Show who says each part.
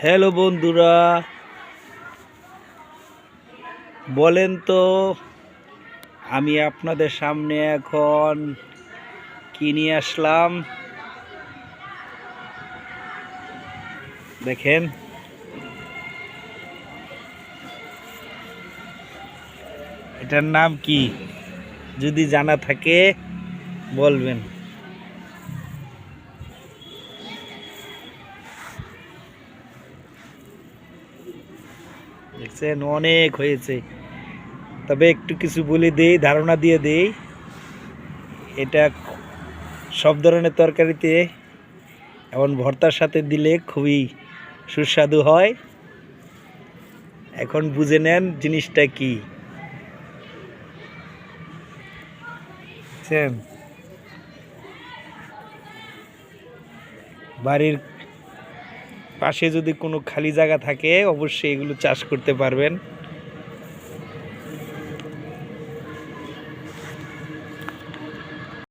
Speaker 1: Hello বন্ধুরা, বলেন তো আমি আপনাদের সামনে এখন কি নিয়ে আসলাম। দেখেন, এটার নাম কি? যদি জানা থাকে বলবেন। দেখছেন, অনেক হয়েছে। তবে একটু কিছু বলে দেই, ধারণা দিয়ে দেই। এটা সব ধরনের তরকারিতে এমন ভর্তার সাথে দিলে খুবই সুস্বাদু হয়। এখন বুঝে নেন জিনিসটা কি। বুঝছেন? বাড়ির পাশে যদি কোনো খালি জায়গা থাকে অবশ্যই এগুলো চাষ করতে পারবেন।